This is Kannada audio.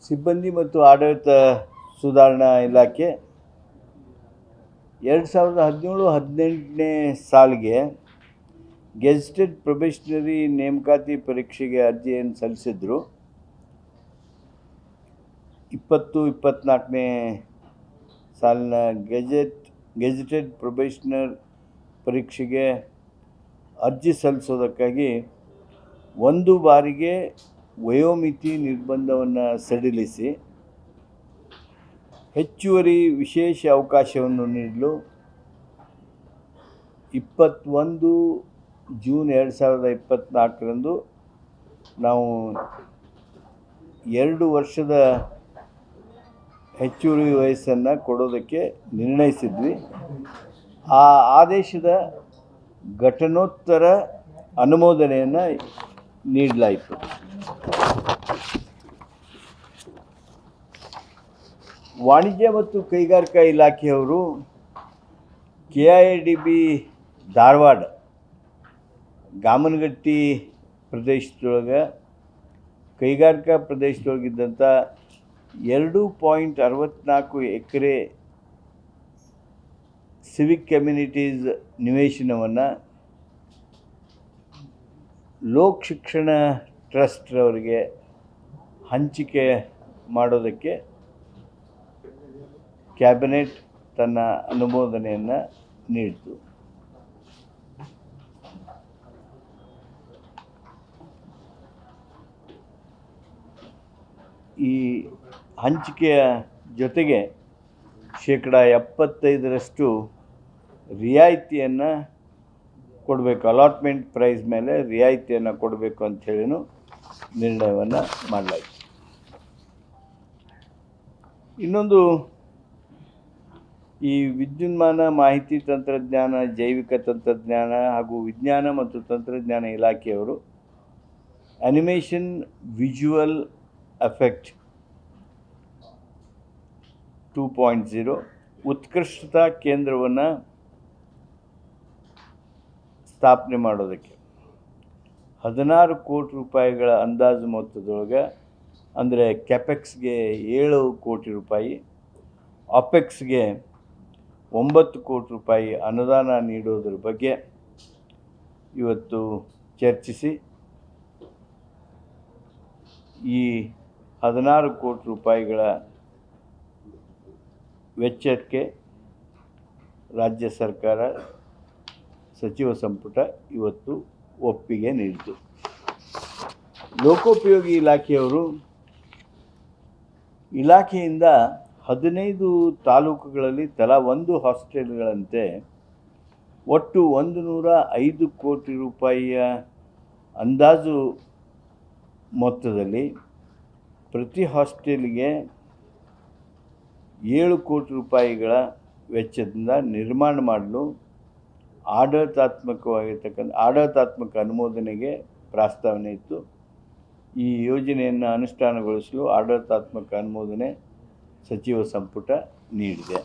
ಸಿಬ್ಬಂದಿ ಮತ್ತು ಆಡಳಿತ ಸುಧಾರಣಾ ಇಲಾಖೆ 2017-18ನೇ ಸಾಲಿಗೆ ಗೆಜೆಟೆಡ್ ಪ್ರೊಬೇಷನರಿ ನೇಮಕಾತಿ ಪರೀಕ್ಷೆಗೆ ಅರ್ಜಿಯನ್ನು ಸಲ್ಲಿಸಿದ್ರು. 20-24ನೇ ಸಾಲಿನ ಗೆಜೆಟೆಡ್ ಪ್ರೊಬೇಷನರ್ ಪರೀಕ್ಷೆಗೆ ಅರ್ಜಿ ಸಲ್ಲಿಸೋದಕ್ಕಾಗಿ ಒಂದು ಬಾರಿಗೆ ವಯೋಮಿತಿ ನಿರ್ಬಂಧವನ್ನು ಸಡಿಲಿಸಿ ಹೆಚ್ಚುವರಿ ವಿಶೇಷ ಅವಕಾಶವನ್ನು ನೀಡಲು 21 ಜೂನ್ 2024ರಂದು ನಾವು 2 ವರ್ಷದ ಹೆಚ್ಚುವರಿ ವಯಸ್ಸನ್ನು ಕೊಡೋದಕ್ಕೆ ನಿರ್ಣಯಿಸಿದ್ವಿ. ಆ ಆದೇಶದ ಘಟನೋತ್ತರ ಅನುಮೋದನೆಯನ್ನು ನೀಡಲಾಯಿತು. ವಾಣಿಜ್ಯ ಮತ್ತು ಕೈಗಾರಿಕಾ ಇಲಾಖೆಯವರು KIADB ಧಾರವಾಡ ಗಾಮನಗಟ್ಟಿ ಪ್ರದೇಶದೊಳಗೆ ಕೈಗಾರಿಕಾ ಪ್ರದೇಶದೊಳಗಿದ್ದಂಥ 2.64 ಎಕರೆ ಸಿವಿಕ್ ಕಮ್ಯುನಿಟೀಸ್ ನಿವೇಶನವನ್ನು ಲೋಕ್ ಶಿಕ್ಷಣ ಟ್ರಸ್ಟ್ರವರಿಗೆ ಹಂಚಿಕೆ ಮಾಡೋದಕ್ಕೆ ಕ್ಯಾಬಿನೆಟ್ ತನ್ನ ಅನುಮೋದನೆಯನ್ನು ನೀಡಿತು. ಈ ಹಂಚಿಕೆಯ ಜೊತೆಗೆ 75% ರಿಯಾಯಿತಿಯನ್ನು ಕೊಡಬೇಕು, ಅಲಾಟ್ಮೆಂಟ್ ಪ್ರೈಸ್ ಮೇಲೆ ರಿಯಾಯಿತಿಯನ್ನು ಕೊಡಬೇಕು ಅಂಥೇಳಿನೂ ನಿರ್ಣಯವನ್ನು ಮಾಡಲಾಯಿತು. ಇನ್ನೊಂದು, ಈ ವಿದ್ಯುನ್ಮಾನ ಮಾಹಿತಿ ತಂತ್ರಜ್ಞಾನ, ಜೈವಿಕ ತಂತ್ರಜ್ಞಾನ ಹಾಗೂ ವಿಜ್ಞಾನ ಮತ್ತು ತಂತ್ರಜ್ಞಾನ ಇಲಾಖೆಯವರು ಅನಿಮೇಷನ್ ವಿಜುವಲ್ ಎಫೆಕ್ಟ್ 2.0 ಉತ್ಕೃಷ್ಟತಾ ಕೇಂದ್ರವನ್ನು ಸ್ಥಾಪನೆ ಮಾಡೋದಕ್ಕೆ 16 ಕೋಟಿ ರೂಪಾಯಿಗಳ ಅಂದಾಜು ಮೊತ್ತದೊಳಗೆ, ಅಂದರೆ ಕ್ಯಾಪೆಕ್ಸ್ಗೆ 7 ಕೋಟಿ ರೂಪಾಯಿ, ಆಪೆಕ್ಸ್ಗೆ 9 ಕೋಟಿ ರೂಪಾಯಿ ಅನುದಾನ ನೀಡೋದ್ರ ಬಗ್ಗೆ ಇವತ್ತು ಚರ್ಚಿಸಿ ಈ 16 ಕೋಟಿ ರೂಪಾಯಿಗಳ ವೆಚ್ಚಕ್ಕೆ ರಾಜ್ಯ ಸರ್ಕಾರ ಸಚಿವ ಸಂಪುಟ ಇವತ್ತು ಒಪ್ಪಿಗೆ ನೀಡಿತು. ಲೋಕೋಪಯೋಗಿ ಇಲಾಖೆಯವರು ಇಲಾಖೆಯಿಂದ 15 ತಾಲೂಕುಗಳಲ್ಲಿ ತಲಾ 1 ಹಾಸ್ಟೆಲ್ಗಳಂತೆ ಒಟ್ಟು 105 ಕೋಟಿ ರೂಪಾಯಿಯ ಅಂದಾಜು ಮೊತ್ತದಲ್ಲಿ ಪ್ರತಿ ಹಾಸ್ಟೆಲ್ಗೆ 7 ಕೋಟಿ ರೂಪಾಯಿಗಳ ವೆಚ್ಚದಿಂದ ನಿರ್ಮಾಣ ಮಾಡಲು ಆಡಳಿತಾತ್ಮಕ ಅನುಮೋದನೆಗೆ ಪ್ರಸ್ತಾವನೆ ಇತ್ತು. ಈ ಯೋಜನೆಯನ್ನು ಅನುಷ್ಠಾನಗೊಳಿಸಲು ಆಡಳಿತಾತ್ಮಕ ಅನುಮೋದನೆ ಸಚಿವ ಸಂಪುಟ ನೀಡಿದೆ.